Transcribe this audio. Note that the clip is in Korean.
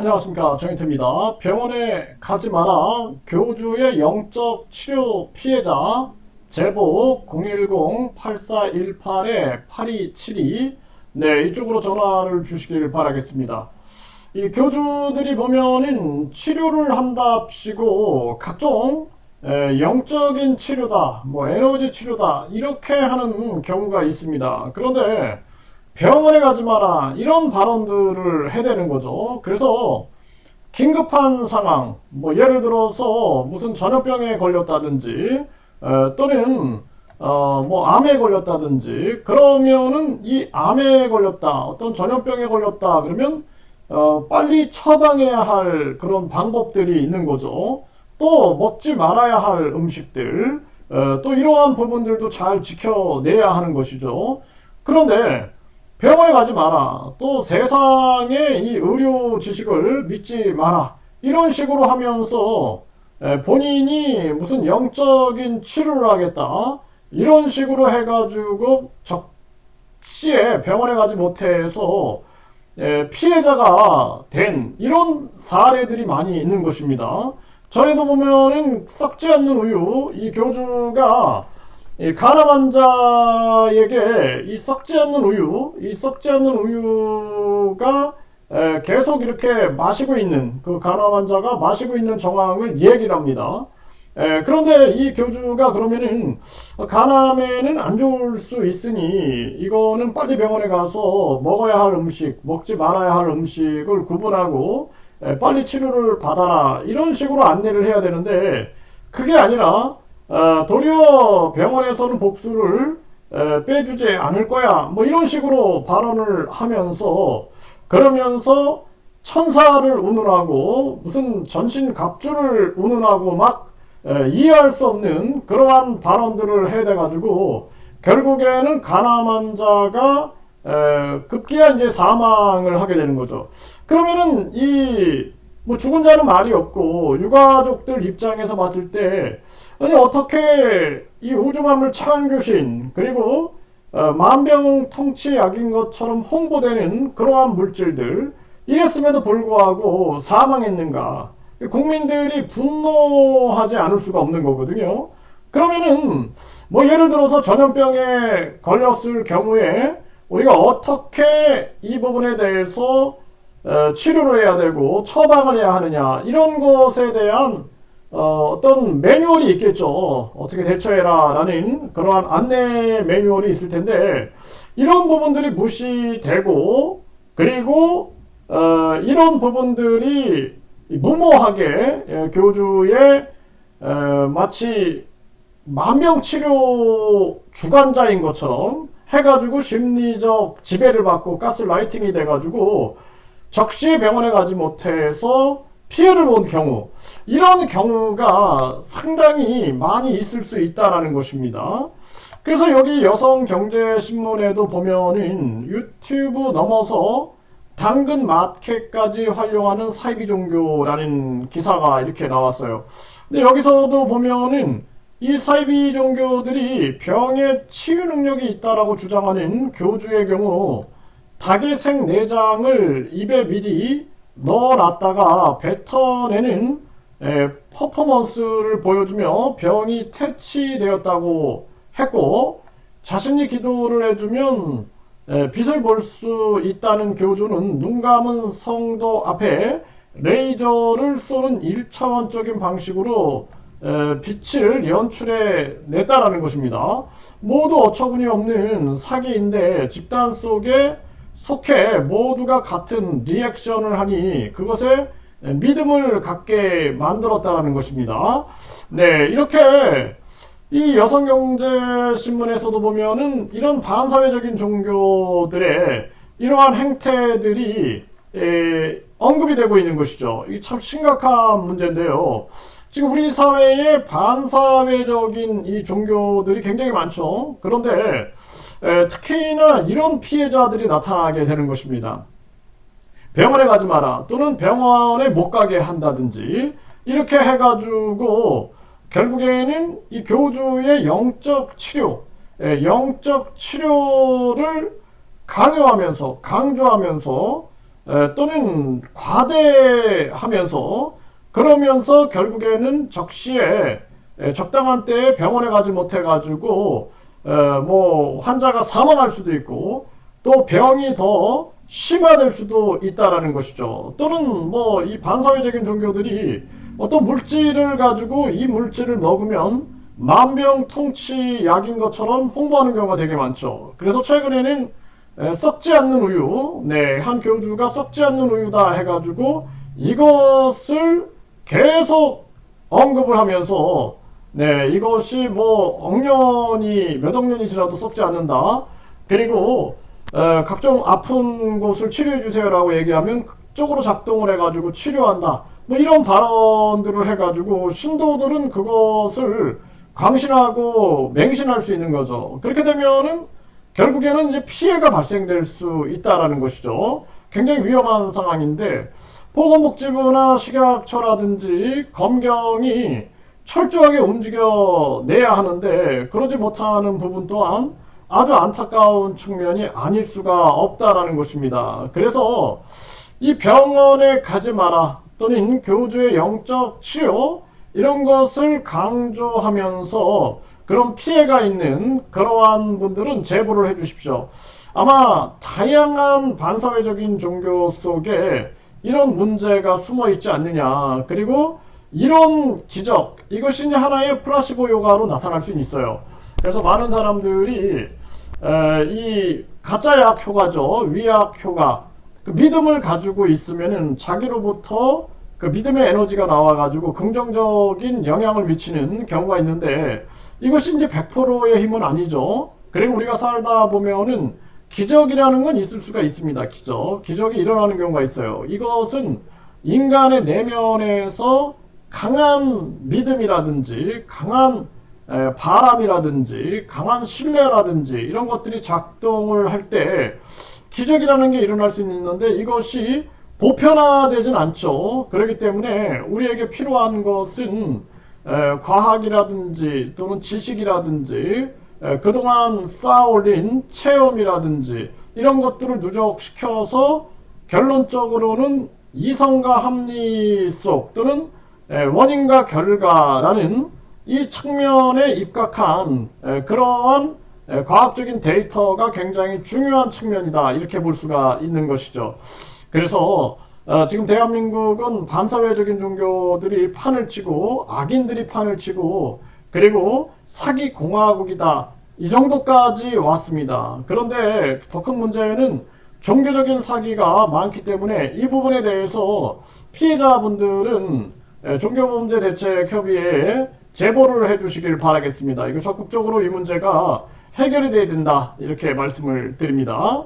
안녕하십니까, 정인태입니다. 병원에 가지 마라. 교주의 영적 치료 피해자 제보 010-8418-8272. 네, 이쪽으로 전화를 주시길 바라겠습니다. 이 교주들이 보면은 치료를 한답시고 각종 영적인 치료다, 뭐 에너지 치료다 이렇게 하는 경우가 있습니다. 그런데 병원에 가지 마라 이런 발언들을 해대는 거죠. 그래서 긴급한 상황, 뭐 예를 들어서 무슨 전염병에 걸렸다든지 또는 뭐 암에 걸렸다든지, 그러면은 이 암에 걸렸다, 어떤 전염병에 걸렸다 그러면 빨리 처방해야 할 그런 방법들이 있는 거죠. 또 먹지 말아야 할 음식들, 또 이러한 부분들도 잘 지켜내야 하는 것이죠. 그런데 병원에 가지 마라, 또 세상의 이 의료 지식을 믿지 마라, 이런 식으로 하면서 본인이 무슨 영적인 치료를 하겠다 이런 식으로 해가지고 적시에 병원에 가지 못해서 피해자가 된 이런 사례들이 많이 있는 것입니다. 전에도 보면은 썩지 않는 우유, 이 교주가 이 간암 환자에게 이 썩지 않는 우유가 계속 이렇게 마시고 있는, 그 간암 환자가 마시고 있는 정황을 얘기를 합니다. 그런데 이 교주가 그러면은 간암에는 안 좋을 수 있으니 이거는 빨리 병원에 가서 먹어야 할 음식, 먹지 말아야 할 음식을 구분하고 빨리 치료를 받아라 이런 식으로 안내를 해야 되는데, 그게 아니라 도리어 병원에서는 복수를 빼주지 않을 거야 뭐 이런 식으로 발언을 하면서, 그러면서 천사를 운운하고 무슨 전신갑주를 운운하고 막 이해할 수 없는 그러한 발언들을 해대 가지고 결국에는 간암 환자가 급기야 이제 사망을 하게 되는 거죠. 그러면은 이 뭐 죽은 자는 말이 없고 유가족들 입장에서 봤을 때, 아니 어떻게 이 우주만물 창조신, 그리고 만병통치약인 것처럼 홍보되는 그러한 물질들 이랬음에도 불구하고 사망했는가, 국민들이 분노하지 않을 수가 없는 거거든요. 그러면은 뭐 예를 들어서 전염병에 걸렸을 경우에 우리가 어떻게 이 부분에 대해서 치료를 해야 되고 처방을 해야 하느냐, 이런 것에 대한 어떤 매뉴얼이 있겠죠. 어떻게 대처해라 라는 그러한 안내 매뉴얼이 있을 텐데, 이런 부분들이 무시되고, 그리고 이런 부분들이 무모하게 교주의 마치 만병치료 주관자인 것처럼 해가지고 심리적 지배를 받고 가스라이팅이 돼가지고 적시에 병원에 가지 못해서 피해를 본 경우, 이런 경우가 상당히 많이 있을 수 있다는 것입니다. 그래서 여기 여성경제신문에도 보면은 유튜브 넘어서 당근 마켓까지 활용하는 사이비 종교라는 기사가 이렇게 나왔어요. 근데 여기서도 보면은 이 사이비 종교들이 병의 치유 능력이 있다라고 주장하는 교주의 경우 닭의 생 내장을 입에 미리 넣어놨다가 뱉어내는 퍼포먼스를 보여주며 병이 퇴치되었다고 했고, 자신이 기도를 해주면 빛을 볼 수 있다는 교주는 눈 감은 성도 앞에 레이저를 쏘는 1차원적인 방식으로 빛을 연출해 냈다라는 것입니다. 모두 어처구니 없는 사기인데 집단 속에 속해 모두가 같은 리액션을 하니 그것에 믿음을 갖게 만들었다라는 것입니다. 네, 이렇게 이 여성경제신문에서도 보면은 이런 반사회적인 종교들의 이러한 행태들이 언급이 되고 있는 것이죠. 이게 참 심각한 문제인데요. 지금 우리 사회에 반사회적인 이 종교들이 굉장히 많죠. 그런데 특히나 이런 피해자들이 나타나게 되는 것입니다. 병원에 가지 마라, 또는 병원에 못 가게 한다든지 이렇게 해가지고 결국에는 이 교주의 영적 치료를 강요하면서 강조하면서 또는 과대하면서 그러면서 결국에는 적시에 적당한 때에 병원에 가지 못해가지고 뭐 환자가 사망할 수도 있고 또 병이 더 심화될 수도 있다라는 것이죠. 또는 뭐 이 반사회적인 종교들이 어떤 물질을 가지고 이 물질을 먹으면 만병통치 약인 것처럼 홍보하는 경우가 되게 많죠. 그래서 최근에는 썩지 않는 우유, 한 교주가 썩지 않는 우유다 해가지고 이것을 계속 언급을 하면서 이것이 뭐 억년이 몇 억년이 지나도 썩지 않는다. 그리고 각종 아픈 곳을 치료해 주세요라고 얘기하면 극적으로 작동을 해가지고 치료한다. 뭐 이런 발언들을 해가지고 신도들은 그것을 광신하고 맹신할 수 있는 거죠. 그렇게 되면은 결국에는 이제 피해가 발생될 수 있다라는 것이죠. 굉장히 위험한 상황인데 보건복지부나 식약처라든지 검경이 철저하게 움직여내야 하는데 그러지 못하는 부분 또한 아주 안타까운 측면이 아닐 수가 없다라는 것입니다. 그래서 이 병원에 가지 마라 또는 교주의 영적 치료 이런 것을 강조하면서 그런 피해가 있는 그러한 분들은 제보를 해 주십시오. 아마 다양한 반사회적인 종교 속에 이런 문제가 숨어 있지 않느냐. 그리고 이런 기적, 이것이 이제 하나의 플라시보 효과로 나타날 수 있어요. 그래서 많은 사람들이 이 가짜약 효과죠. 위약 효과. 그 믿음을 가지고 있으면은 자기로부터 그 믿음의 에너지가 나와가지고 긍정적인 영향을 미치는 경우가 있는데 이것이 이제 100%의 힘은 아니죠. 그리고 우리가 살다 보면은 기적이라는 건 있을 수가 있습니다. 기적이 일어나는 경우가 있어요. 이것은 인간의 내면에서 강한 믿음이라든지 강한 바람이라든지 강한 신뢰라든지 이런 것들이 작동을 할 때 기적이라는 게 일어날 수 있는데 이것이 보편화되진 않죠. 그렇기 때문에 우리에게 필요한 것은 과학이라든지 또는 지식이라든지 그동안 쌓아올린 체험이라든지 이런 것들을 누적시켜서 결론적으로는 이성과 합리 속 또는 원인과 결과라는 이 측면에 입각한 그러한 과학적인 데이터가 굉장히 중요한 측면이다 이렇게 볼 수가 있는 것이죠. 그래서 지금 대한민국은 반사회적인 종교들이 판을 치고 악인들이 판을 치고 그리고 사기 공화국이다 이 정도까지 왔습니다. 그런데 더 큰 문제는 종교적인 사기가 많기 때문에 이 부분에 대해서 피해자분들은 종교범죄대책협의회에 제보를 해주시길 바라겠습니다. 이거 적극적으로 이 문제가 해결이 돼야 된다 이렇게 말씀을 드립니다.